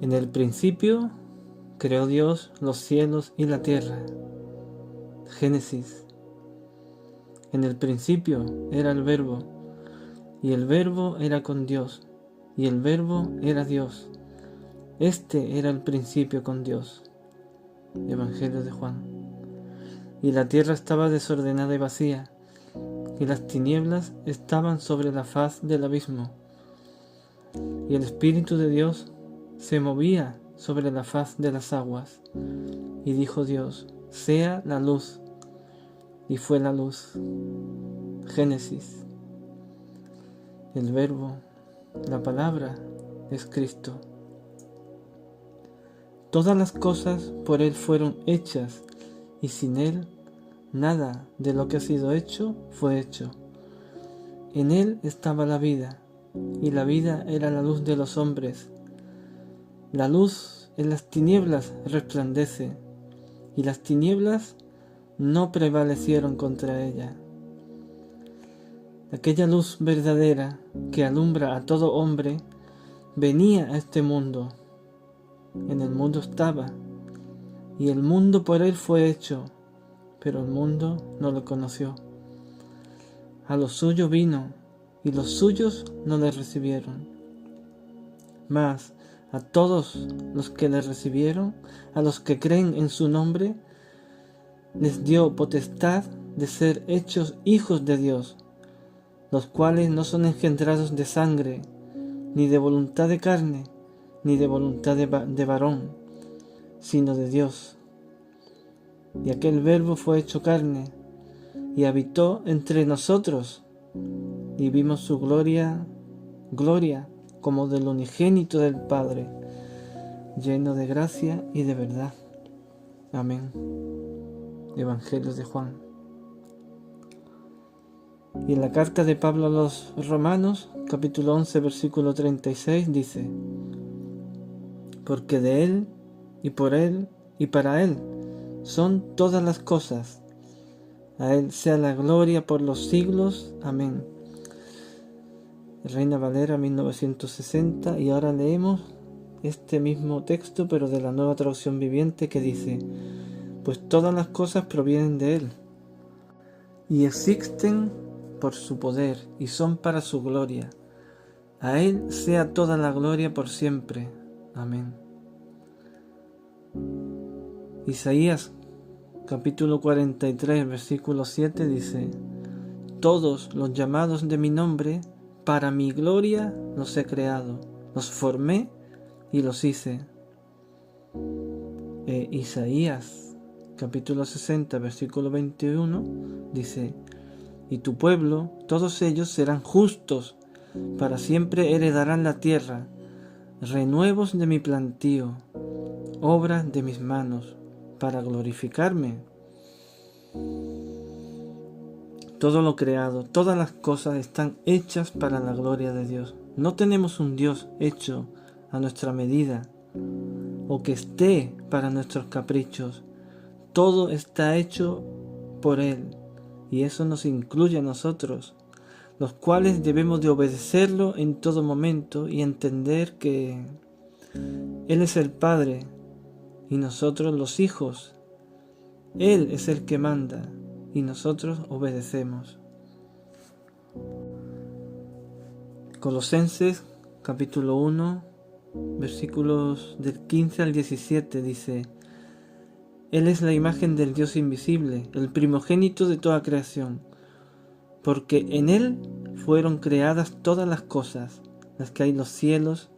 En el principio creó Dios los cielos y la tierra. Génesis. En el principio era el Verbo, y el Verbo era con Dios, y el Verbo era Dios. Este era el principio con Dios. Evangelio de Juan. Y la tierra estaba desordenada y vacía, y las tinieblas estaban sobre la faz del abismo, y el Espíritu de Dios se movía sobre la faz de las aguas. Y dijo Dios: sea la luz, y fue la luz. Génesis. El Verbo, la palabra, es Cristo. Todas las cosas por Él fueron hechas, y sin Él nada de lo que ha sido hecho fue hecho. En Él estaba la vida, y la vida era la luz de los hombres. La luz en las tinieblas resplandece, y las tinieblas no prevalecieron contra ella. Aquella luz verdadera que alumbra a todo hombre venía a este mundo. En el mundo estaba, y el mundo por Él fue hecho, pero el mundo no lo conoció. A lo suyo vino, y los suyos no le recibieron. Mas a todos los que le recibieron, a los que creen en su nombre, les dio potestad de ser hechos hijos de Dios, los cuales no son engendrados de sangre, ni de voluntad de carne, ni de voluntad de varón, sino de Dios. Y aquel Verbo fue hecho carne, y habitó entre nosotros, y vimos su gloria como del unigénito del Padre, lleno de gracia y de verdad. Amén. Evangelio de Juan. Y en la carta de Pablo a los Romanos, capítulo 11, versículo 36, dice: porque de Él, y por Él, y para Él, son todas las cosas. A Él sea la gloria por los siglos. Amén. Reina Valera 1960. Y ahora leemos este mismo texto, pero de la Nueva Traducción Viviente, que dice: pues todas las cosas provienen de Él, y existen por su poder, y son para su gloria. A Él sea toda la gloria por siempre. Amén. Isaías capítulo 43, versículo 7 dice: todos los llamados de mi nombre, para mi gloria los he creado, los formé y los hice. Isaías capítulo 60, versículo 21 dice: y tu pueblo, todos ellos serán justos, para siempre heredarán la tierra, renuevos de mi plantío, obras de mis manos, para glorificarme. Todo lo creado, todas las cosas están hechas para la gloria de Dios. No tenemos un Dios hecho a nuestra medida, o que esté para nuestros caprichos. Todo está hecho por Él, y eso nos incluye a nosotros, los cuales debemos de obedecerlo en todo momento y entender que Él es el Padre y nosotros los hijos. Él es el que manda y nosotros obedecemos. Colosenses capítulo 1, versículos del 15 al 17 dice: Él es la imagen del Dios invisible, el primogénito de toda creación, porque en Él fueron creadas todas las cosas, las que hay en los cielos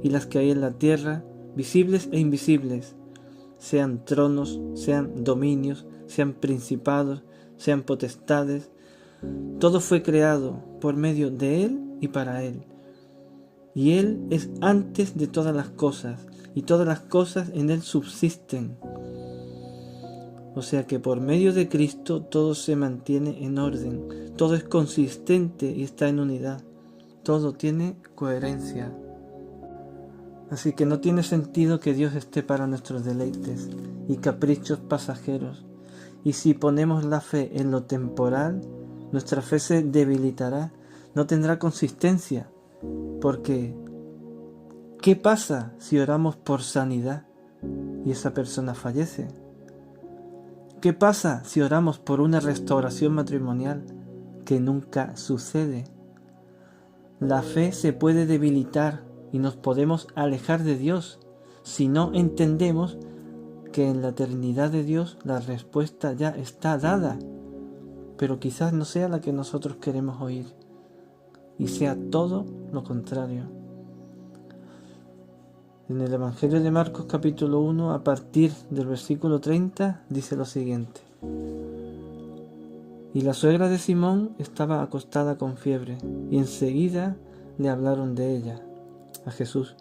y las que hay en la tierra, visibles e invisibles, sean tronos, sean dominios, sean principados, sean potestades. Todo fue creado por medio de Él y para Él. Y Él es antes de todas las cosas, y todas las cosas en Él subsisten. O sea que por medio de Cristo todo se mantiene en orden, todo es consistente y está en unidad, todo tiene coherencia. Así que no tiene sentido que Dios esté para nuestros deleites y caprichos pasajeros. Y si ponemos la fe en lo temporal, nuestra fe se debilitará, no tendrá consistencia, porque ¿Qué pasa si oramos por sanidad y esa persona fallece? ¿Qué pasa si oramos por una restauración matrimonial que nunca sucede? La fe se puede debilitar y nos podemos alejar de Dios si no entendemos que en la eternidad de Dios la respuesta ya está dada, pero quizás no sea la que nosotros queremos oír y sea todo lo contrario. En el Evangelio de Marcos capítulo 1, a partir del versículo 30, dice lo siguiente: Y la suegra de Simón estaba acostada con fiebre, y enseguida le hablaron de ella a Jesús.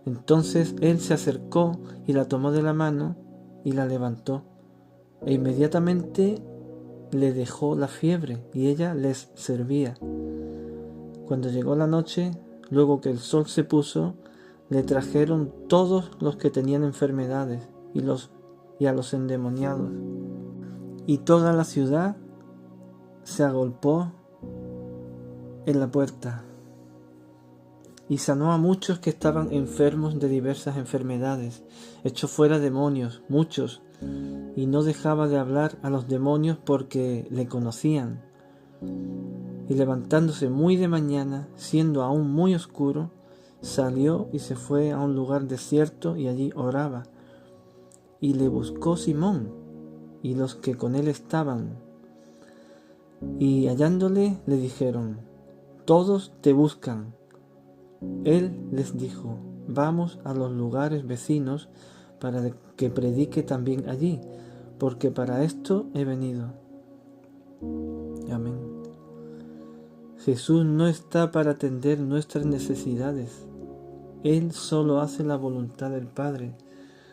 Entonces él se acercó y la tomó de la mano y la levantó, e inmediatamente le dejó la fiebre, y ella les servía. Cuando llegó la noche, luego que el sol se puso, le trajeron todos los que tenían enfermedades y a los endemoniados, y toda la ciudad se agolpó en la puerta, y sanó a muchos que estaban enfermos de diversas enfermedades, echó fuera demonios, muchos, y no dejaba de hablar a los demonios porque le conocían. Y levantándose muy de mañana, siendo aún muy oscuro, salió y se fue a un lugar desierto y allí oraba. Y le buscó Simón y los que con él estaban. Y hallándole le dijeron: todos te buscan. Él les dijo: vamos a los lugares vecinos para que predique también allí, porque para esto he venido. Amén. Jesús no está para atender nuestras necesidades. Él solo hace la voluntad del Padre.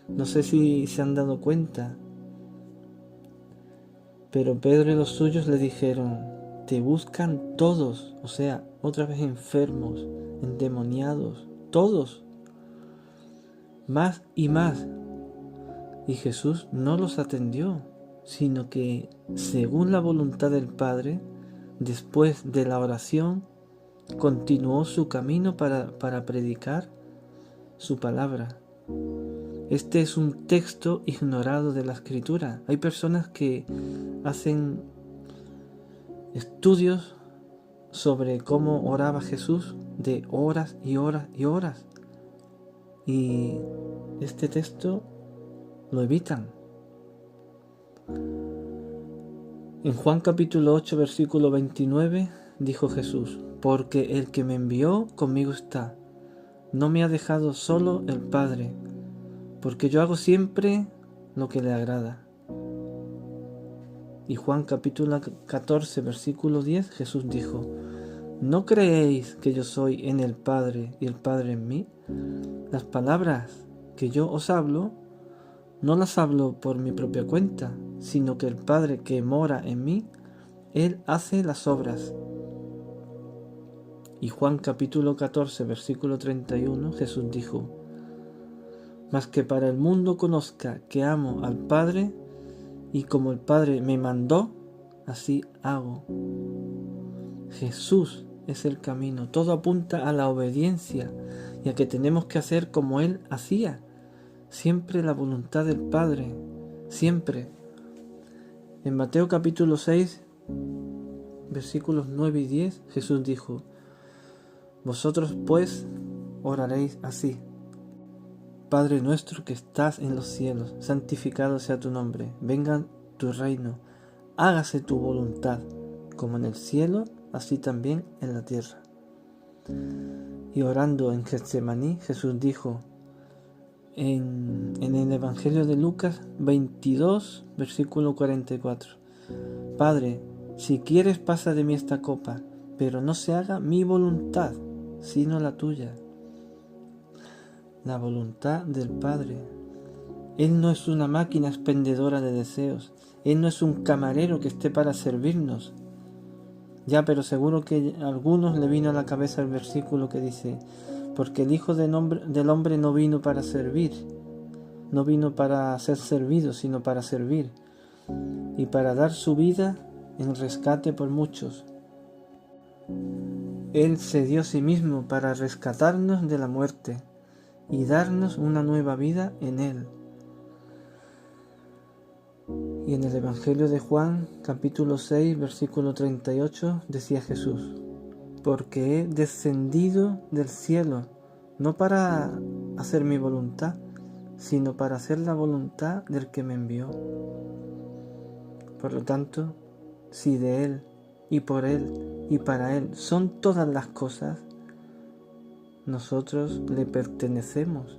No sé si se han dado cuenta, pero Pedro y los suyos le dijeron: te buscan todos, o sea, otra vez enfermos, endemoniados, todos, más y más. Y Jesús no los atendió, sino que, según la voluntad del Padre, después de la oración, continuó su camino para predicar su palabra. Este es un texto ignorado de la Escritura. Hay personas que hacen estudios sobre cómo oraba Jesús de horas y horas y horas, y este texto lo evitan. En Juan capítulo 8 versículo 29 dijo Jesús: porque el que me envió conmigo está, no me ha dejado solo el Padre, porque yo hago siempre lo que le agrada. Y Juan capítulo 14 versículo 10 Jesús dijo: ¿no creéis que yo soy en el Padre y el Padre en mí? Las palabras que yo os hablo, no las hablo por mi propia cuenta, sino que el Padre que mora en mí, Él hace las obras. Y Juan capítulo 14 versículo 31 Jesús dijo: mas que para el mundo conozca que amo al Padre, y como el Padre me mandó, así hago. Jesús es el camino. Todo apunta a la obediencia y a que tenemos que hacer como Él hacía. Siempre la voluntad del Padre. Siempre. En Mateo capítulo 6, versículos 9 y 10, Jesús dijo: vosotros pues oraréis así: Padre nuestro que estás en los cielos, santificado sea tu nombre, venga tu reino, hágase tu voluntad, como en el cielo, así también en la tierra. Y orando en Getsemaní, Jesús dijo en el Evangelio de Lucas 22, versículo 44: Padre, si quieres pasa de mí esta copa, pero no se haga mi voluntad, sino la tuya. La voluntad del Padre. Él no es una máquina expendedora de deseos. Él no es un camarero que esté para servirnos. Ya, pero seguro que a algunos le vino a la cabeza el versículo que dice: porque el Hijo del Hombre no vino para servir, no vino para ser servido, sino para servir, y para dar su vida en rescate por muchos. Él se dio a sí mismo para rescatarnos de la muerte, y darnos una nueva vida en Él. Y en el Evangelio de Juan, capítulo 6, versículo 38, decía Jesús: porque he descendido del cielo, no para hacer mi voluntad, sino para hacer la voluntad del que me envió. Por lo tanto, si de Él, y por Él, y para Él son todas las cosas, nosotros le pertenecemos.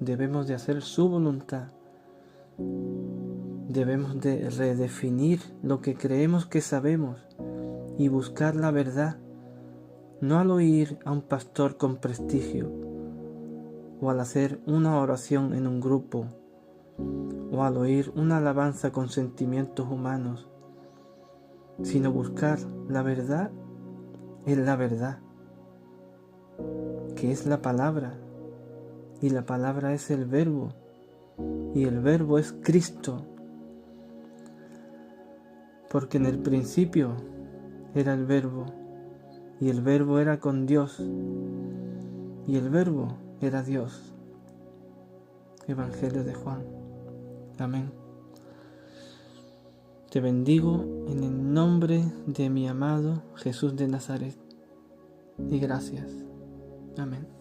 Debemos de hacer su voluntad. Debemos de redefinir lo que creemos que sabemos y buscar la verdad, no al oír a un pastor con prestigio, o al hacer una oración en un grupo, o al oír una alabanza con sentimientos humanos, sino buscar la verdad en la verdad, que es la palabra, y la palabra es el Verbo, y el Verbo es Cristo, porque en el principio era el Verbo, y el Verbo era con Dios, y el Verbo era Dios. Evangelio de Juan. Amén. Te bendigo en el nombre de mi amado Jesús de Nazaret. Y gracias. Amén.